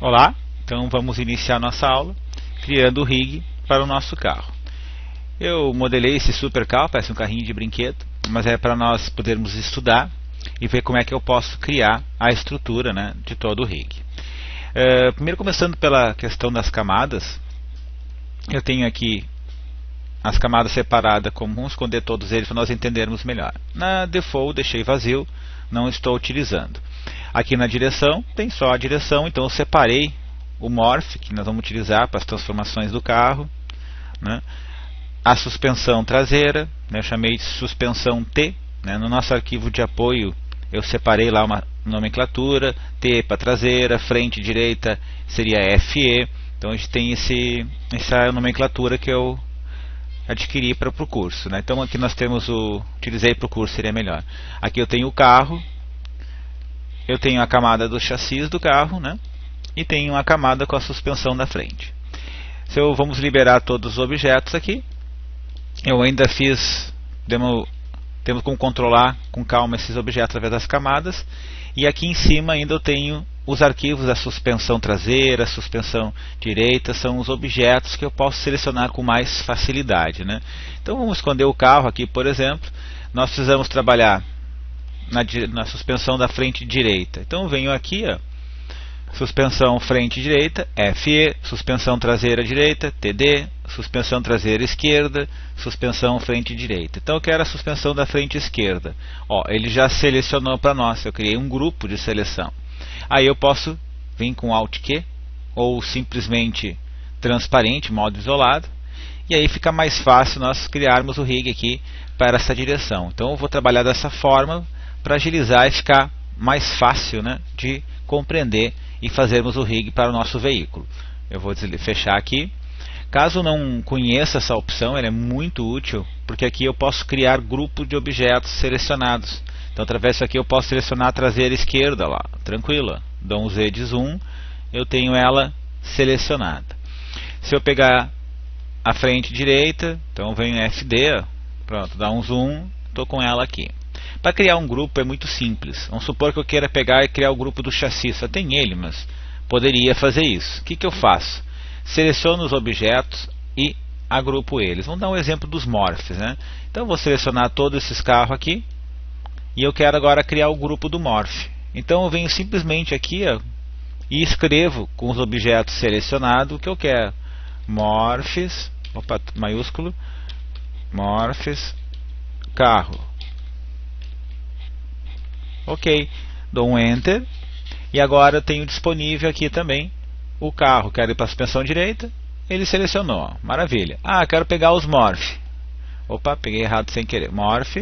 Olá, então vamos iniciar nossa aula criando o rig para o nosso carro. Eu modelei esse super carro, parece um carrinho de brinquedo, mas é para nós podermos estudar e ver como é que eu posso criar a estrutura, né, de todo o rig. Primeiro, começando pela questão das camadas, eu tenho aqui as camadas separadas, como vamos esconder todos eles para nós entendermos melhor. Na default deixei vazio, não estou utilizando. Aqui na direção tem só a direção, então eu separei o morph que nós vamos utilizar para as transformações do carro, né? A suspensão traseira, né? Eu chamei de suspensão T, né? No nosso arquivo de apoio eu separei lá uma nomenclatura, T para traseira, frente direita seria FE, então a gente tem essa nomenclatura que eu adquiri para o curso, né? Então aqui nós temos utilizei para o curso, seria melhor. Aqui eu tenho o carro, eu tenho a camada do chassi do carro, né? E tenho a camada com a suspensão da frente. Vamos liberar todos os objetos aqui. Eu ainda temos como controlar com calma esses objetos através das camadas. E aqui em cima ainda eu tenho os arquivos da suspensão traseira, suspensão direita, são os objetos que eu posso selecionar com mais facilidade, né? Então vamos esconder o carro aqui, por exemplo. Nós precisamos trabalhar na suspensão da frente direita. Então eu venho aqui, ó, suspensão frente direita, FE, suspensão traseira direita, TD, suspensão traseira esquerda, suspensão frente direita. Então eu quero a suspensão da frente esquerda. Ó, ele já selecionou para nós, eu criei um grupo de seleção. Aí eu posso vir com Alt Q ou simplesmente transparente, modo isolado, e aí fica mais fácil nós criarmos o rig aqui para essa direção. Então eu vou trabalhar dessa forma para agilizar e ficar mais fácil, né, de compreender e fazermos o rig para o nosso veículo. Eu vou fechar aqui. Caso não conheça essa opção, ela é muito útil, porque aqui eu posso criar grupo de objetos selecionados. Então através disso aqui eu posso selecionar a traseira esquerda lá, tranquilo. Dou um Z de zoom, eu tenho ela selecionada. Se eu pegar a frente direita, então venho FD, pronto, dá um zoom, estou com ela aqui. Para criar um grupo é muito simples. Vamos supor que eu queira pegar e criar o grupo do chassi. Só tem ele, mas poderia fazer isso. O que eu faço? Seleciono os objetos e agrupo eles. Vamos dar um exemplo dos morphs, né? Então eu vou selecionar todos esses carros aqui. E eu quero agora criar o grupo do morph. Então eu venho simplesmente aqui, ó, e escrevo com os objetos selecionados o que eu quero. Morphs, opa, maiúsculo, morphs, carro. Ok, dou um Enter e agora eu tenho disponível aqui também o carro. Quero ir para a suspensão direita, ele selecionou, maravilha. Quero pegar os morph. Opa, peguei errado sem querer. Morph,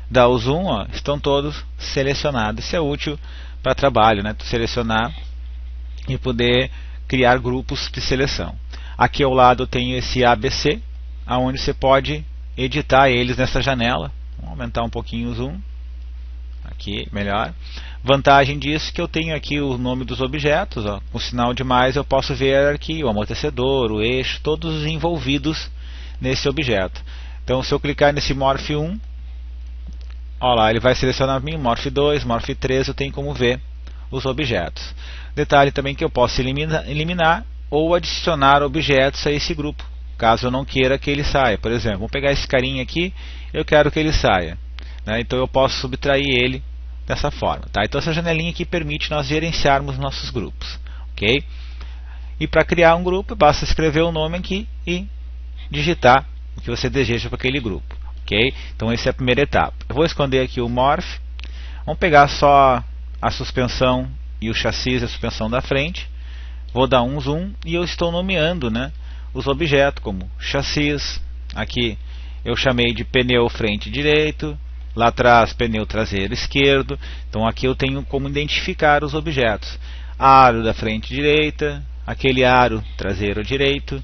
dá o zoom, ó, estão todos selecionados. Isso é útil para trabalho, né? Selecionar e poder criar grupos de seleção. Aqui ao lado eu tenho esse ABC, aonde você pode editar eles nessa janela. Vamos aumentar um pouquinho o zoom. Aqui, melhor. Vantagem disso é que eu tenho aqui o nome dos objetos, ó, com sinal de mais eu posso ver aqui o amortecedor, o eixo, todos envolvidos nesse objeto. Então se eu clicar nesse Morph 1, ó lá, ele vai selecionar para mim Morph 2, Morph 3, eu tenho como ver os objetos. Detalhe também que eu posso eliminar ou adicionar objetos a esse grupo, caso eu não queira que ele saia. Por exemplo, vou pegar esse carinha aqui, eu quero que ele saia. Então eu posso subtrair ele dessa forma, tá? Então essa janelinha aqui permite nós gerenciarmos nossos grupos, ok? E para criar um grupo basta escrever o nome aqui e digitar o que você deseja para aquele grupo, ok? Então essa é a primeira etapa. Eu vou esconder aqui o morph. Vamos pegar só a suspensão e o chassi, a suspensão da frente. Vou dar um zoom e eu estou nomeando, né, os objetos como chassis. Aqui eu chamei de pneu frente direito. Lá atrás, pneu traseiro esquerdo. Então aqui eu tenho como identificar os objetos. Aro da frente direita, aquele aro traseiro direito.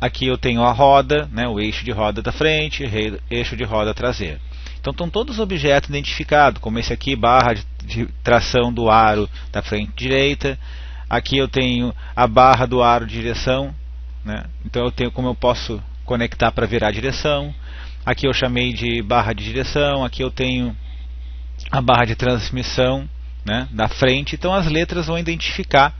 Aqui eu tenho a roda, né, o eixo de roda da frente, eixo de roda traseiro. Então estão todos os objetos identificados, como esse aqui, barra de tração do aro da frente direita. Aqui eu tenho a barra do aro de direção, né? Então eu tenho como eu posso conectar para virar a direção. Aqui eu chamei de barra de direção, aqui eu tenho a barra de transmissão, né, da frente. Então as letras vão identificar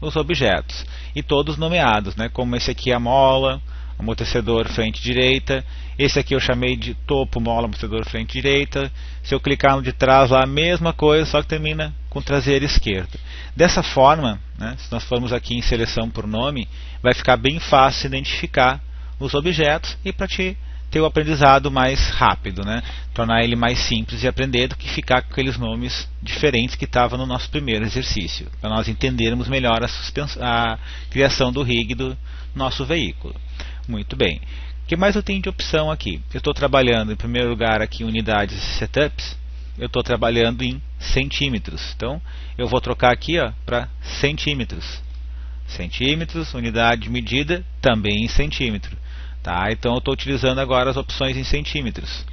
os objetos, e todos nomeados, né? Como esse aqui é a mola, amortecedor frente direita, esse aqui eu chamei de topo, mola, amortecedor frente direita. Se eu clicar no de trás lá, a mesma coisa, só que termina com traseira esquerda. Dessa forma, né, se nós formos aqui em seleção por nome, vai ficar bem fácil identificar os objetos e para te ter o aprendizado mais rápido, né? Tornar ele mais simples de aprender do que ficar com aqueles nomes diferentes que estavam no nosso primeiro exercício, para nós entendermos melhor a criação do rig do nosso veículo. Muito bem. O que mais eu tenho de opção aqui? Eu estou trabalhando em primeiro lugar aqui em unidades e setups. Eu estou trabalhando em centímetros. Então eu vou trocar aqui para centímetros. Centímetros, unidade de medida também em centímetro. Tá? Então eu estou utilizando agora as opções em centímetros.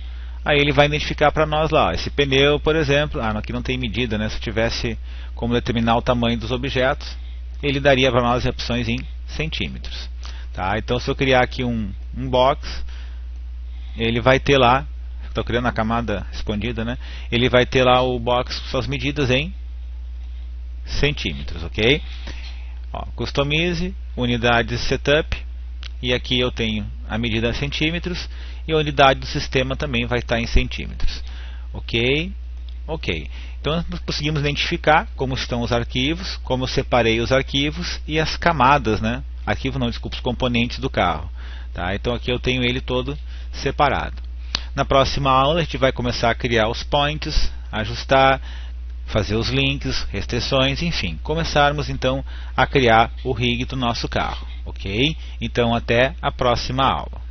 Aí ele vai identificar para nós lá, esse pneu, por exemplo, aqui não tem medida, né? Se eu tivesse como determinar o tamanho dos objetos, ele daria para nós as opções em centímetros. Tá? Então se eu criar aqui um box, ele vai ter lá, estou criando a camada expandida, né? Ele vai ter lá o box com suas medidas em centímetros, ok? Customize, unidades setup, e aqui eu tenho a medida em centímetros e a unidade do sistema também vai estar em centímetros. Ok? Ok. Então nós conseguimos identificar como estão os arquivos, como eu separei os arquivos e as camadas, né? Arquivo não, desculpa, os componentes do carro. Tá? Então aqui eu tenho ele todo separado. Na próxima aula a gente vai começar a criar os points, ajustar, fazer os links, restrições, enfim, começarmos então a criar o rig do nosso carro, ok? Então até a próxima aula.